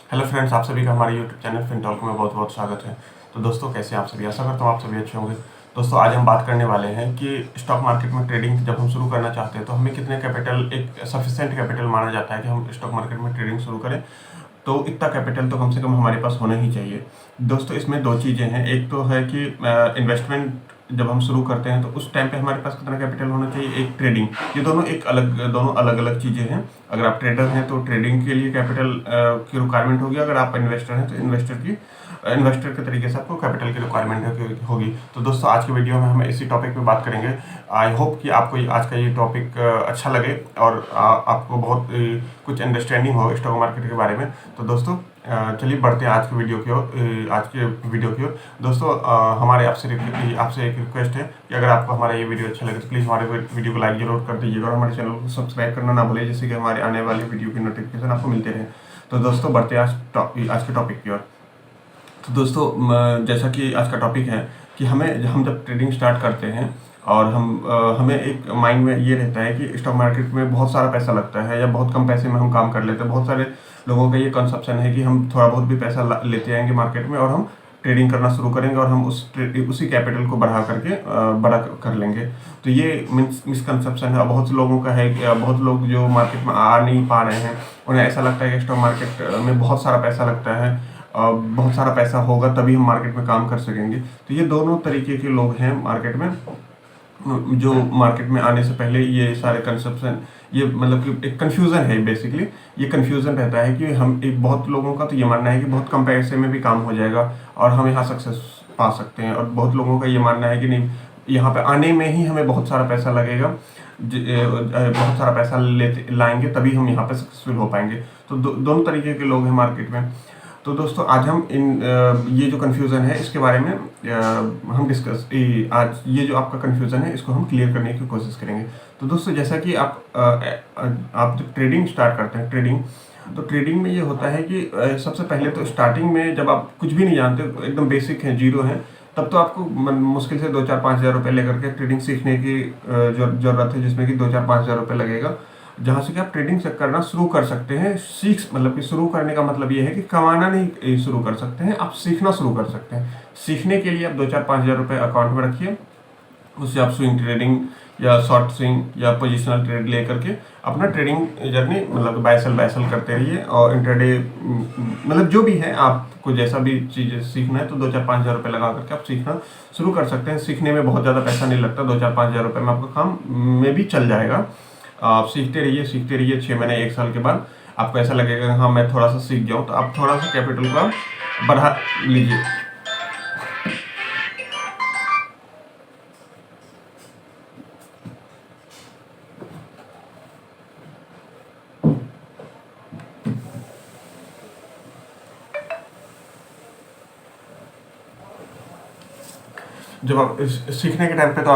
Hello friends, आप सभी का हमारे यूट्यूब चैनल फिनटॉक में बहुत बहुत स्वागत है। तो दोस्तों, कैसे हैं आप सभी? आशा करता हूँ आप सभी अच्छे होंगे। दोस्तों, आज हम बात करने वाले हैं कि स्टॉक मार्केट में ट्रेडिंग जब हम शुरू करना चाहते हैं तो हमें कितने कैपिटल, एक सफिशिएंट कैपिटल माना जाता है कि हम स्टॉक मार्केट में ट्रेडिंग शुरू करें। तो इतना कैपिटल तो कम से कम हमारे पास होना ही चाहिए। दोस्तों, इसमें दो चीज़ें हैं। एक तो है कि इन्वेस्टमेंट जब हम शुरू करते हैं तो उस टाइम पे हमारे पास कितना कैपिटल होना चाहिए, एक ट्रेडिंग। ये दोनों अलग अलग चीज़ें हैं। अगर आप ट्रेडर हैं तो ट्रेडिंग के लिए कैपिटल की रिक्वायरमेंट होगी। अगर आप इन्वेस्टर हैं तो इन्वेस्टर के तरीके से आपको कैपिटल की रिक्वायरमेंट होगी। तो दोस्तों, आज की वीडियो में हम इसी टॉपिक पे बात करेंगे। आई होप कि आपको आज का ये टॉपिक अच्छा लगे और आपको बहुत कुछ अंडरस्टैंडिंग हो स्टॉक मार्केट के बारे में। तो दोस्तों, चलिए बढ़ते हैं आज की वीडियो की ओर। दोस्तों, हमारे आपसे एक रिक्वेस्ट है कि अगर आपको हमारा ये वीडियो अच्छा लगे तो प्लीज़ हमारे वीडियो को लाइक जरूर कर दीजिएगा और हमारे चैनल को सब्सक्राइब करना ना भूलें, जिससे कि हमारे आने वाली वीडियो की नोटिफिकेशन आपको मिलते रहे। तो दोस्तों, बढ़ते हैं आज के टॉपिक की ओर। तो दोस्तों, जैसा कि आज का टॉपिक है कि हम जब ट्रेडिंग स्टार्ट करते हैं और हमें एक माइंड में ये रहता है कि स्टॉक मार्केट में बहुत सारा पैसा लगता है या बहुत कम पैसे में हम काम कर लेते हैं। बहुत सारे लोगों का ये कंसेप्शन है कि हम थोड़ा बहुत भी पैसा लेते आएंगे मार्केट में और हम ट्रेडिंग करना शुरू करेंगे और हम उसी कैपिटल को बढ़ा करके बड़ा कर लेंगे। तो ये मिसकंसेप्शन है बहुत से लोगों का है कि बहुत लोग जो मार्केट में आ नहीं पा रहे हैं, उन्हें ऐसा लगता है कि स्टॉक मार्केट में बहुत सारा पैसा लगता है, बहुत सारा पैसा होगा तभी हम मार्केट में काम कर सकेंगे। तो ये दोनों तरीके के लोग हैं मार्केट में, जो मार्केट में आने से पहले ये सारे कंसेप्शन, ये मतलब कि एक कन्फ्यूज़न है बेसिकली। ये कन्फ्यूज़न रहता है कि बहुत लोगों का तो ये मानना है कि बहुत कम पैसे में भी काम हो जाएगा और हम यहाँ सक्सेस पा सकते हैं, और बहुत लोगों का ये मानना है कि नहीं, यहाँ पे आने में ही हमें बहुत सारा पैसा लगेगा, बहुत सारा पैसा लाएंगे तभी हम यहाँ पे सक्सेसफुल हो पाएंगे। तो दोनों तरीके के लोग हैं मार्केट में। तो दोस्तों, आज हम ये जो कन्फ्यूज़न है इसके बारे में हम आज ये जो आपका कन्फ्यूज़न है इसको हम क्लियर करने की कोशिश करेंगे। तो दोस्तों, जैसा कि आप जब ट्रेडिंग स्टार्ट करते हैं, ट्रेडिंग में ये होता है कि सबसे पहले तो स्टार्टिंग में जब आप कुछ भी नहीं जानते, एकदम बेसिक हैं, जीरो हैं, तब तो आपको मुश्किल से 2-4-5 हज़ार रुपये लेकर के ट्रेडिंग सीखने की ज़रूरत है, जिसमें कि 2-4-5 हज़ार रुपये लगेगा, जहाँ से कि आप ट्रेडिंग से करना शुरू कर सकते हैं। मतलब कि शुरू करने का मतलब ये है कि कमाना नहीं शुरू कर सकते हैं, आप सीखना शुरू कर सकते हैं। सीखने के लिए आप 2-4-5 हज़ार रुपये अकाउंट में रखिए, उससे आप स्विंग ट्रेडिंग या शॉर्ट स्विंग या पोजिशनल ट्रेड ले करके अपना ट्रेडिंग जर्नी मतलब बाय सेल करते रहिए। और इंटरडे मतलब जो भी है, आपको जैसा भी चीज़ सीखना है तो 2-4-5 हज़ार रुपये लगा करके आप सीखना शुरू कर सकते हैं। सीखने में बहुत ज़्यादा पैसा नहीं लगता, 2-4-5 हज़ार रुपये में आपका काम में भी चल जाएगा। आप सीखते रहिए 6 महीने 1 साल के बाद आपको ऐसा लगेगा हाँ मैं थोड़ा सा सीख जाऊँ, तो आप थोड़ा सा कैपिटल को बढ़ा लीजिए। जब आप सीखने के टाइम पे तो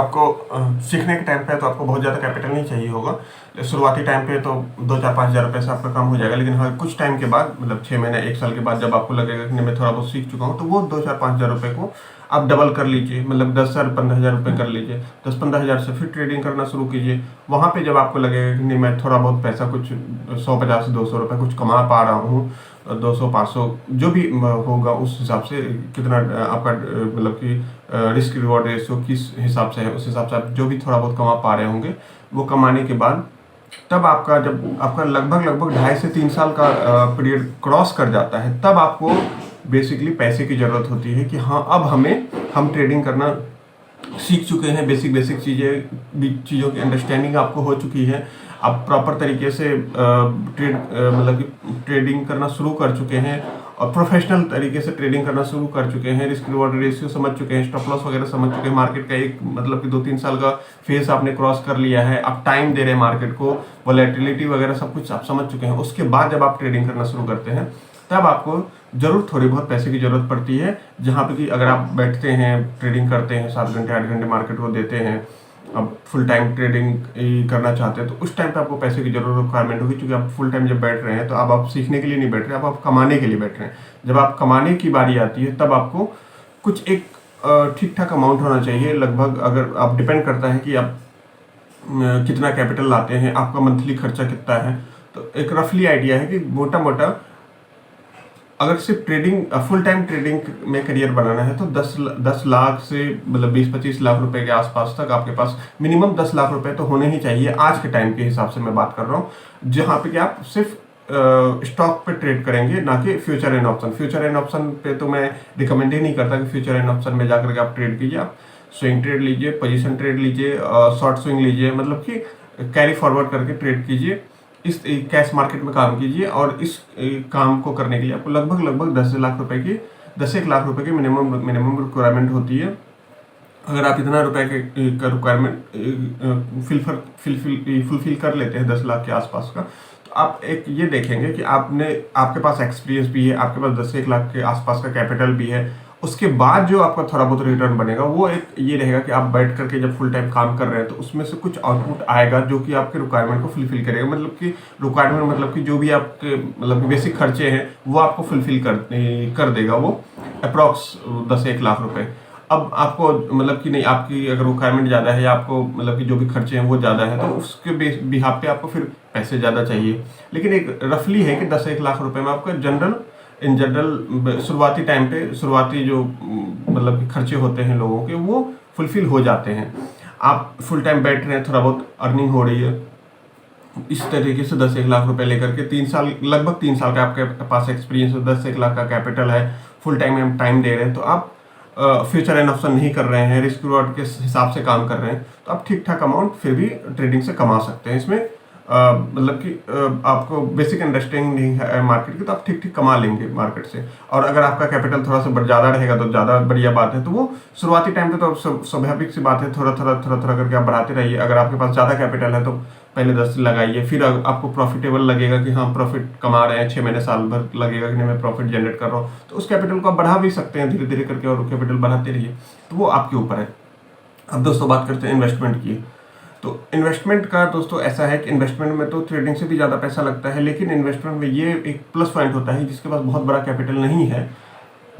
आपको बहुत ज़्यादा कैपिटल नहीं चाहिए होगा। शुरुआती टाइम पे तो 2-4-5 हज़ार रुपये से आपका काम हो जाएगा, लेकिन हाँ कुछ टाइम के बाद मतलब 6 महीने 1 साल के बाद जब आपको लगेगा कि मैं थोड़ा बहुत सीख चुका हूँ, तो वो 2-4-5 हज़ार रुपये को आप डबल कर लीजिए, मतलब 10,000-15 हज़ार रुपये कर लीजिए। 10-15 हज़ार से फिर ट्रेडिंग करना शुरू कीजिए। वहाँ पे जब आपको लगेगा कि नहीं मैं थोड़ा बहुत पैसा कुछ 150-200 रुपये कुछ कमा पा रहा हूँ, 200-500 जो भी होगा उस हिसाब से कितना आपका मतलब कि रिस्क रिवॉर्ड रेशियो किस हिसाब से है, उस हिसाब से आप जो भी थोड़ा बहुत कमा पा रहे होंगे, वो कमाने के बाद तब जब आपका लगभग 2.5 से 3 साल का पीरियड क्रॉस कर जाता है, तब आपको बेसिकली पैसे की ज़रूरत होती है कि हाँ अब हम ट्रेडिंग करना सीख चुके हैं। बेसिक चीज़ों की अंडरस्टैंडिंग आपको हो चुकी है। आप प्रॉपर तरीके से मतलब कि ट्रेडिंग करना शुरू कर चुके हैं और प्रोफेशनल तरीके से ट्रेडिंग करना शुरू कर चुके हैं। रिस्क रिवॉर्ड रेशियो समझ चुके हैं, स्टॉप लॉस वगैरह समझ चुके हैं। मार्केट का एक मतलब कि 2-3 साल का फेस आपने क्रॉस कर लिया है। आप टाइम दे रहे हैं मार्केट को, वोलेटिलिटी वगैरह सब कुछ आप समझ चुके हैं। उसके बाद जब आप ट्रेडिंग करना शुरू करते हैं, तब आपको ज़रूर थोड़ी बहुत पैसे की ज़रूरत पड़ती है। जहाँ पे कि अगर आप बैठते हैं ट्रेडिंग करते हैं 7 घंटे 8 घंटे मार्केट को देते हैं, अब फुल टाइम ट्रेडिंग करना चाहते हैं, तो उस टाइम पे आपको पैसे की जरूर रिक्वायरमेंट होगी। क्योंकि आप फुल टाइम जब बैठ रहे हैं तो अब आप सीखने के लिए नहीं बैठ रहे, अब आप कमाने के लिए बैठ रहे हैं। जब आप कमाने की बारी आती है तब आपको कुछ एक ठीक ठाक अमाउंट होना चाहिए। लगभग अगर आप डिपेंड करता है कि आप कितना कैपिटल लाते हैं, आपका मंथली खर्चा कितना है। तो एक रफली आइडिया है कि मोटा मोटा अगर सिर्फ ट्रेडिंग फुल टाइम ट्रेडिंग में करियर बनाना है तो 10 लाख से मतलब 20-25 लाख रुपए के आसपास तक आपके पास मिनिमम 10 लाख रुपए तो होने ही चाहिए आज के टाइम के हिसाब से मैं बात कर रहा हूँ, जहाँ पे कि आप सिर्फ स्टॉक पे ट्रेड करेंगे, ना कि future and option. Future and option पे तो मैं रिकमेंड ही नहीं करता कि फ्यूचर एंड ऑप्शन में जाकर के आप ट्रेड कीजिए। आप स्विंग ट्रेड लीजिए, पोजीशन ट्रेड लीजिए, शॉर्ट स्विंग लीजिए, मतलब कि कैरी फॉरवर्ड करके ट्रेड कीजिए, इस कैश मार्केट में काम कीजिए। और इस काम को करने के लिए आपको लगभग 10 लाख रुपए की 1 लाख रुपए की मिनिमम रिक्वायरमेंट होती है। अगर आप इतना रुपए का रिक्वायरमेंट फुलफिल कर लेते हैं 10 लाख के आसपास का, तो आप एक ये देखेंगे कि आपके पास एक्सपीरियंस भी है, आपके पास 10-1 लाख के आसपास का कैपिटल भी है। उसके बाद जो आपका थोड़ा बहुत रिटर्न बनेगा वो एक ये रहेगा कि आप बैठ करके जब फुल टाइम काम कर रहे हैं तो उसमें से कुछ आउटपुट आएगा जो कि आपके रिक्वायरमेंट को फुलफिल करेगा। मतलब कि रिक्वायरमेंट मतलब कि जो भी आपके मतलब बेसिक खर्चे हैं वो आपको फुलफिल कर देगा वो अप्रॉक्स 10-1 लाख रुपए। अब आपको मतलब कि नहीं, आपकी अगर रिक्वायरमेंट ज़्यादा है या आपको मतलब कि जो भी खर्चे हैं वो ज़्यादा है तो उसके बिहाफ पे आपको फिर पैसे ज़्यादा चाहिए। लेकिन एक रफली है कि 10-1 लाख रुपए में आपका इन जनरल शुरुआती टाइम पे शुरुआती जो मतलब कि खर्चे होते हैं लोगों के वो फुलफिल हो जाते हैं। आप फुल टाइम बैठ रहे हैं, थोड़ा बहुत अर्निंग हो रही है, इस तरीके से 10-1 लाख रुपए लेकर के 3 साल लगभग 3 साल का आपके पास एक्सपीरियंस है, 10-1 लाख का कैपिटल है, फुल टाइम में टाइम दे रहे हैं, तो आप फ्यूचर एंड ऑप्शन नहीं कर रहे हैं, रिस्क रिवॉर्ड के हिसाब से काम कर रहे हैं, तो आप ठीक ठाक अमाउंट फिर भी ट्रेडिंग से कमा सकते हैं। इसमें मतलब कि आपको बेसिक अंडरस्टैंडिंग नहीं है मार्केट की तो आप ठीक कमा लेंगे मार्केट से। और अगर आपका कैपिटल थोड़ा सा ज़्यादा रहेगा तो ज़्यादा बढ़िया बात है। तो वो शुरुआती टाइम पे तो स्वाभाविक सी बात है, थोड़ा करके आप बढ़ाते रहिए। अगर आपके पास ज़्यादा कैपिटल है तो पहले 10 लगाइए, फिर आपको प्रॉफिटेबल लगेगा कि हाँ प्रॉफिट कमा रहे हैं, 6 महीने साल भर लगेगा कि नहीं मैं प्रॉफिट जनरेट कर रहा हूँ, तो उस कैपिटल को आप बढ़ा भी सकते हैं धीरे धीरे करके और कैपिटल बढ़ाते रहिए, तो वो आपके ऊपर है। अब दोस्तों बात करते हैं इन्वेस्टमेंट की। तो इन्वेस्टमेंट का दोस्तों ऐसा है कि इन्वेस्टमेंट में तो ट्रेडिंग से भी ज़्यादा पैसा लगता है, लेकिन इन्वेस्टमेंट में ये एक प्लस पॉइंट होता है, जिसके पास बहुत बड़ा कैपिटल नहीं है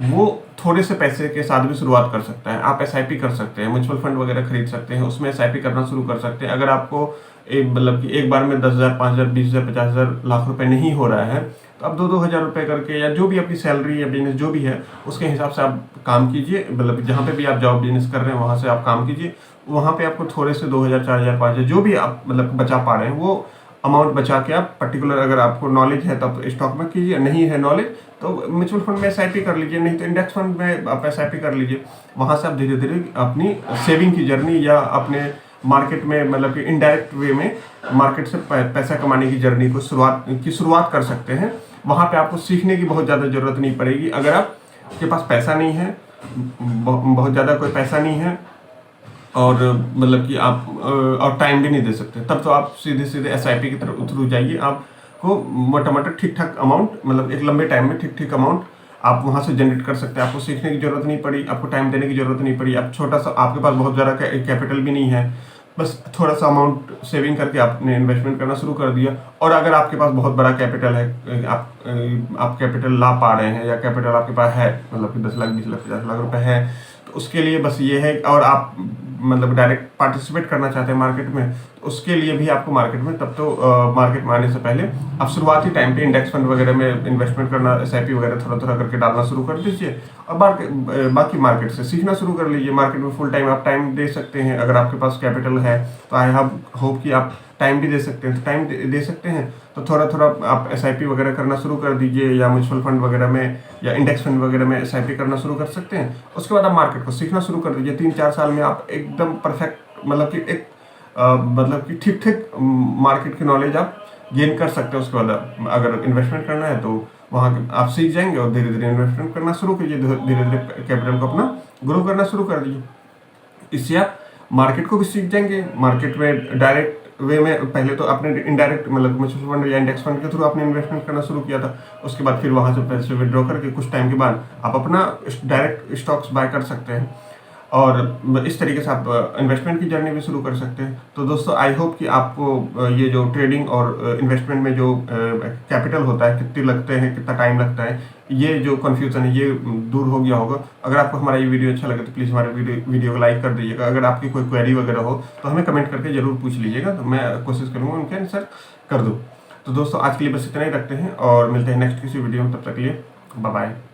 वो थोड़े से पैसे के साथ भी शुरुआत कर सकता है। आप एसआईपी कर सकते हैं, म्यूचुअल फंड वगैरह खरीद सकते हैं, उसमें एसआईपी करना शुरू कर सकते हैं। अगर आपको मतलब कि एक बार में 10,000, 5,000, 20,000, 50,000 लाख रुपए नहीं हो रहा है तो आप 2-2 हज़ार रुपये करके या जो भी आपकी सैलरी या बिजनेस जो भी है उसके हिसाब से आप काम कीजिए। मतलब जहाँ पे भी आप जॉब बिजनेस कर रहे हैं वहाँ से आप काम कीजिए, वहाँ पे आपको थोड़े से 2,000, 4,000, 5,000 जो भी आप मतलब बचा पा रहे हैं वो अमाउंट बचा के आप पर्टिकुलर, अगर आपको नॉलेज है तब स्टॉक में कीजिए, नहीं है नॉलेज तो म्यूचुअल फंड में एसआईपी कर लीजिए, नहीं तो इंडेक्स फंड में आप एसआईपी कर लीजिए। वहाँ से आप धीरे धीरे अपनी सेविंग की जर्नी या अपने मार्केट में मतलब कि इनडायरेक्ट वे में मार्केट से पैसा कमाने की जर्नी को शुरुआत कर सकते हैं। वहाँ पे आपको सीखने की बहुत ज़्यादा ज़रूरत नहीं पड़ेगी। अगर आपके पास पैसा नहीं है, बहुत ज़्यादा कोई पैसा नहीं है और मतलब कि आप और टाइम भी नहीं दे सकते, तब तो आप सीधे एसआईपी की तरफ थ्रू जाइए। आपको मोटा ठीक ठाक अमाउंट मतलब एक लंबे टाइम में ठीक अमाउंट आप वहाँ से जनरेट कर सकते हैं। आपको सीखने की जरूरत नहीं पड़ी, आपको टाइम देने की जरूरत नहीं पड़ी। आप छोटा सा, आपके पास बहुत ज़्यादा कैपिटल भी नहीं है, बस थोड़ा सा अमाउंट सेविंग करके आपने इन्वेस्टमेंट करना शुरू कर दिया। और अगर आपके पास बहुत बड़ा कैपिटल है, आप कैपिटल ला पा रहे हैं या कैपिटल आपके पास है मतलब कि 10 लाख, 20 लाख, 50 लाख रुपए है, तो उसके लिए बस ये है। और आप मतलब डायरेक्ट पार्टिसिपेट करना चाहते हैं मार्केट में, तो उसके लिए भी आपको मार्केट में तब तो मार्केट में आने से पहले आप शुरुआती टाइम पे इंडेक्स फंड वगैरह में इन्वेस्टमेंट करना, एसआईपी वगैरह थोड़ा करके डालना शुरू कर दीजिए और बाकी मार्केट से सीखना शुरू कर लीजिए। मार्केट में फुल टाइम आप टाइम दे सकते हैं। अगर आपके पास कैपिटल है तो आई होप कि आप टाइम भी दे सकते हैं, तो टाइम दे सकते हैं तो थोड़ा आप एसआईपी वगैरह करना शुरू कर दीजिए, या म्यूचुअल फंड वगैरह में या इंडेक्स फंड वगैरह में एसआईपी करना शुरू कर सकते हैं। उसके बाद आप मार्केट को सीखना शुरू कर दीजिए। 3-4 साल में आप एकदम परफेक्ट मतलब कि एक मतलब कि ठीक मार्केट की नॉलेज आप गेन कर सकते हैं। उसके बाद अगर इन्वेस्टमेंट करना है तो वहाँ आप सीख जाएंगे और धीरे धीरे इन्वेस्टमेंट करना शुरू कीजिए, धीरे धीरे कैपिटल को अपना ग्रो करना शुरू कर दीजिए। इससे आप मार्केट को भी सीख जाएंगे। मार्केट में डायरेक्ट वे में पहले तो आपने इनडायरेक्ट मतलब म्यूचुअल फंड या इंडेक्स फंड के थ्रू आपने इन्वेस्टमेंट करना शुरू किया था, उसके बाद फिर वहाँ से पैसे विड्रॉ करके कुछ टाइम के बाद आप अपना डायरेक्ट स्टॉक्स बाय कर सकते हैं और इस तरीके से आप इन्वेस्टमेंट की जर्नी भी शुरू कर सकते हैं। तो दोस्तों आई होप कि आपको ये जो ट्रेडिंग और इन्वेस्टमेंट में जो कैपिटल होता है, कितने लगते हैं, कितना टाइम लगता है, ये जो कन्फ्यूज़न है ये दूर हो गया होगा। अगर आपको हमारा ये वीडियो अच्छा लगे तो प्लीज़ हमारे वीडियो को लाइक कर दीजिएगा। अगर आपकी कोई क्वेरी वगैरह हो तो हमें कमेंट करके ज़रूर पूछ लीजिएगा, तो मैं कोशिश करूँगा उनके आंसर कर दूँ। तो दोस्तों आज के लिए बस इतना ही रखते हैं और मिलते हैं नेक्स्ट किसी वीडियो में। तब तक के लिए बाय बाय।